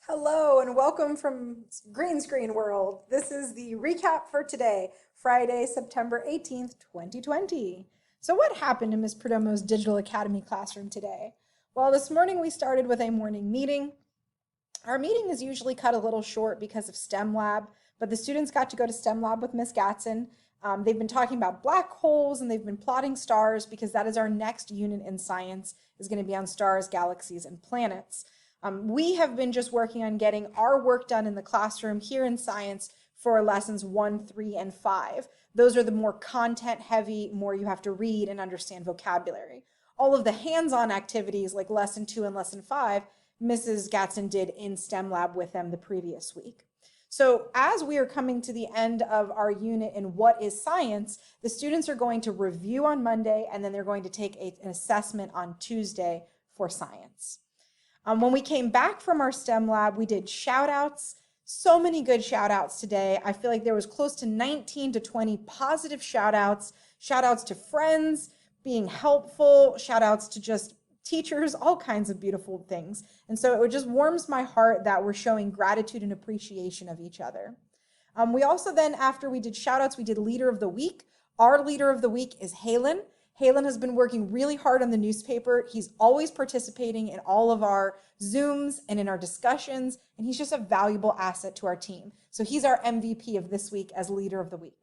Hello and welcome from Green Screen World. This is the recap for today, Friday, September 18th, 2020. So what happened in Ms. Perdomo's Digital Academy classroom today? Well, this morning we started with a morning meeting. Our meeting is usually cut a little short because of STEM Lab, but the students got to go to STEM Lab with Ms. Gatson. They've been talking about black holes and they've been plotting stars because that is our next unit in science, is going to be on stars, galaxies, and planets. We have been just working on getting our work done in the classroom here in science for lessons 1, 3, and 5. Those are the more content heavy, more you have to read and understand vocabulary. All of the hands-on activities like lesson 2 and lesson 5, Mrs. Gatson did in STEM Lab with them the previous week. So as we are coming to the end of our unit in What is Science, the students are going to review on Monday and then they're going to take an assessment on Tuesday for science. When we came back from our STEM lab, we did shout outs. So many good shout outs today. I feel like there was close to 19 to 20 positive shout outs to friends, being helpful, shout outs to just teachers, all kinds of beautiful things. And so it just warms my heart that we're showing gratitude and appreciation of each other. We also then, after we did shout outs, we did Leader of the Week. Our Leader of the Week is Halen. Halen has been working really hard on the newspaper. He's always participating in all of our Zooms and in our discussions, and he's just a valuable asset to our team. So he's our MVP of this week as Leader of the Week.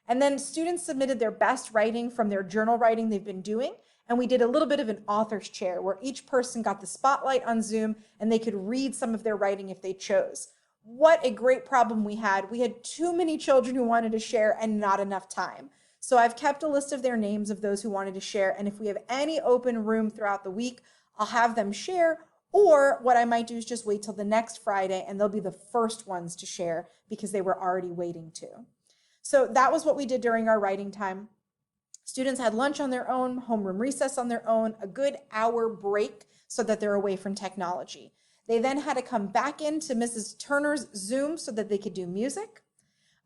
And then students submitted their best writing from their journal writing they've been doing, and we did a little bit of an author's chair where each person got the spotlight on Zoom and they could read some of their writing if they chose. What a great problem we had. We had too many children who wanted to share and not enough time. So I've kept a list of their names of those who wanted to share. And if we have any open room throughout the week, I'll have them share. Or what I might do is just wait till the next Friday and they'll be the first ones to share because they were already waiting to. So that was what we did during our writing time. Students had lunch on their own, homeroom recess on their own, a good hour break so that they're away from technology. They then had to come back into Mrs. Turner's Zoom so that they could do music.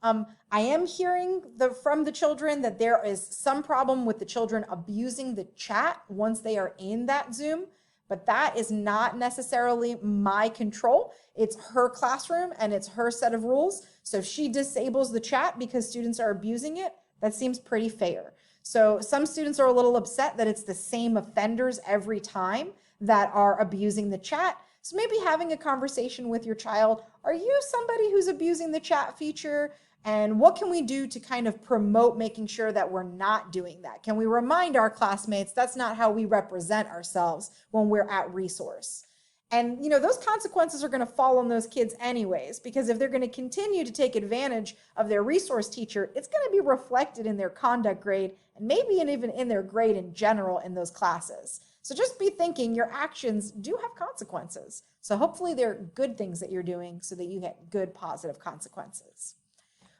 I am hearing from the children that there is some problem with the children abusing the chat once they are in that Zoom, but that is not necessarily my control. It's her classroom and it's her set of rules. So if she disables the chat because students are abusing it, that seems pretty fair. So some students are a little upset that it's the same offenders every time that are abusing the chat. So maybe having a conversation with your child, are you somebody who's abusing the chat feature? And what can we do to kind of promote making sure that we're not doing that? Can we remind our classmates that's not how we represent ourselves when we're at resource? And those consequences are going to fall on those kids anyways, because if they're going to continue to take advantage of their resource teacher, it's going to be reflected in their conduct grade and maybe even in their grade in general in those classes. So just be thinking your actions do have consequences. So hopefully they're good things that you're doing so that you get good positive consequences.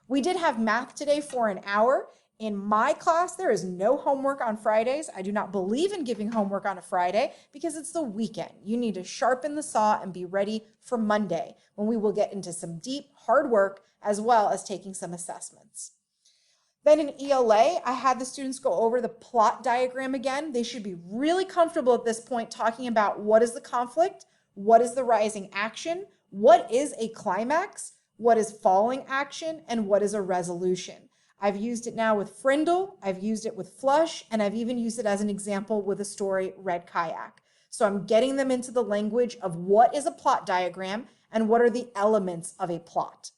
We did have math today for an hour. In my class, there is no homework on Fridays. I do not believe in giving homework on a Friday because it's the weekend. You need to sharpen the saw and be ready for Monday when we will get into some deep, hard work as well as taking some assessments. Then in ELA, I had the students go over the plot diagram again. They should be really comfortable at this point talking about what is the conflict, what is the rising action, what is a climax, what is falling action, and what is a resolution. I've used it now with Frindle, I've used it with Flush, and I've even used it as an example with a story, Red Kayak. So I'm getting them into the language of what is a plot diagram and what are the elements of a plot.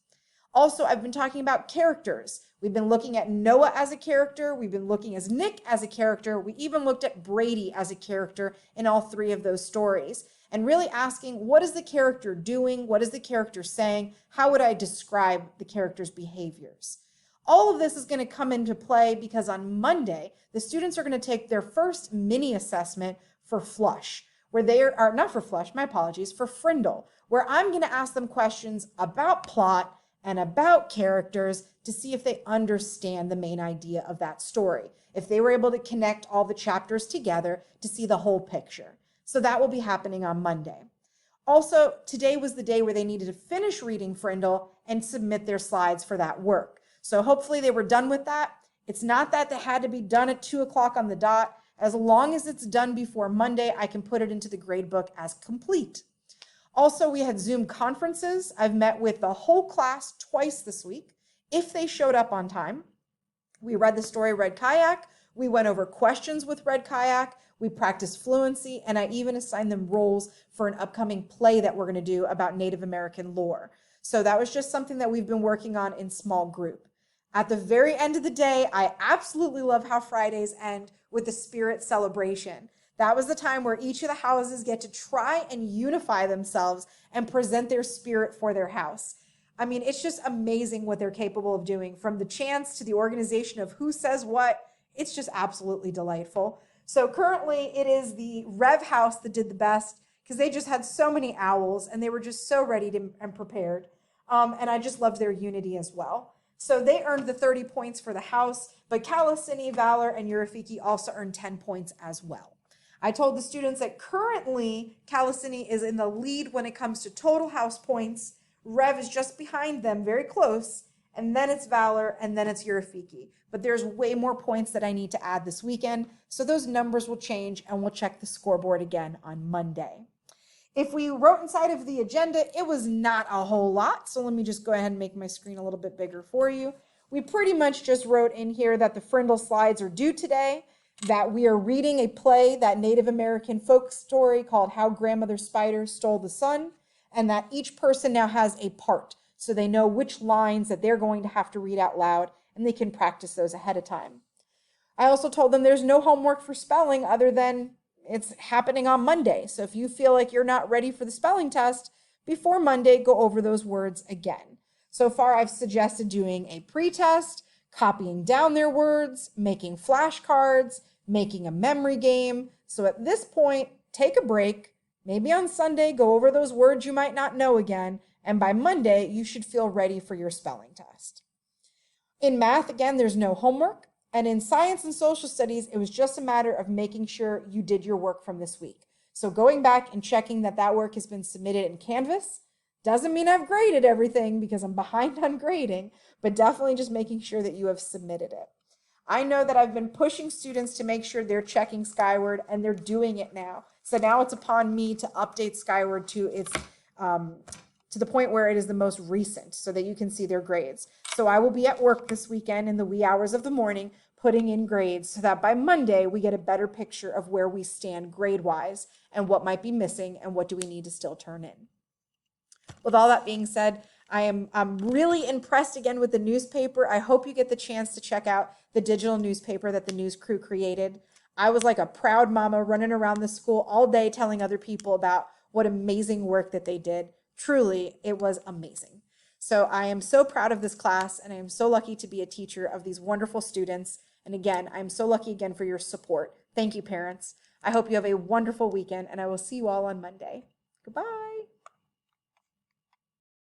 Also, I've been talking about characters. We've been looking at Noah as a character. We've been looking at Nick as a character. We even looked at Brady as a character in all three of those stories. And really asking, what is the character doing? What is the character saying? How would I describe the character's behaviors? All of this is going to come into play because on Monday, the students are going to take their first mini assessment for Flush, where they are, not for Flush, my apologies, for Frindle, where I'm going to ask them questions about plot and about characters to see if they understand the main idea of that story, if they were able to connect all the chapters together to see the whole picture. So that will be happening on Monday. Also, today was the day where they needed to finish reading Frindle and submit their slides for that work. So hopefully they were done with that. It's not that they had to be done at 2 o'clock on the dot. As long as it's done before Monday, I can put it into the grade book as complete. Also, we had Zoom conferences. I've met with the whole class twice this week, if they showed up on time. We read the story Red Kayak. We went over questions with Red Kayak. We practiced fluency, and I even assigned them roles for an upcoming play that we're going to do about Native American lore. So that was just something that we've been working on in small group. At the very end of the day, I absolutely love how Fridays end with the spirit celebration. That was the time where each of the houses get to try and unify themselves and present their spirit for their house. I mean, it's just amazing what they're capable of doing, from the chants to the organization of who says what. It's just absolutely delightful. So currently it is the Rev House that did the best, because they just had so many owls and they were just so ready and prepared. And I just loved their unity as well. So they earned the 30 points for the house, but Kalasini, Valor, and Urafiki also earned 10 points as well. I told the students that currently Kalasini is in the lead when it comes to total house points. Rev is just behind them, very close, and then it's Valor, and then it's Urafiki. But there's way more points that I need to add this weekend, so those numbers will change, and we'll check the scoreboard again on Monday. If we wrote inside of the agenda, it was not a whole lot, so let me just go ahead and make my screen a little bit bigger for you. We pretty much just wrote in here that the Frindle slides are due today, that we are reading a play, that Native American folk story called How Grandmother Spider Stole the Sun, and that each person now has a part, so they know which lines that they're going to have to read out loud, and they can practice those ahead of time. I also told them there's no homework for spelling other than it's happening on Monday. So if you feel like you're not ready for the spelling test, before Monday, go over those words again. So far, I've suggested doing a pre-test, copying down their words, making flashcards, making a memory game. So at this point, take a break. Maybe on Sunday, go over those words you might not know again. And by Monday, you should feel ready for your spelling test. In math, again, there's no homework. And in science and social studies, it was just a matter of making sure you did your work from this week. So going back and checking that that work has been submitted in Canvas doesn't mean I've graded everything, because I'm behind on grading, but definitely just making sure that you have submitted it. I know that I've been pushing students to make sure they're checking Skyward, and they're doing it now. So now it's upon me to update Skyward to its to the point where it is the most recent, so that you can see their grades. So I will be at work this weekend in the wee hours of the morning putting in grades, so that by Monday we get a better picture of where we stand grade-wise and what might be missing and what do we need to still turn in. With all that being said, I'm really impressed again with the newspaper. I hope you get the chance to check out the digital newspaper that the news crew created. I was like a proud mama running around the school all day telling other people about what amazing work that they did. Truly, it was amazing. So I am so proud of this class, and I am so lucky to be a teacher of these wonderful students. And again, I'm so lucky again for your support. Thank you, parents. I hope you have a wonderful weekend, and I will see you all on Monday. Goodbye.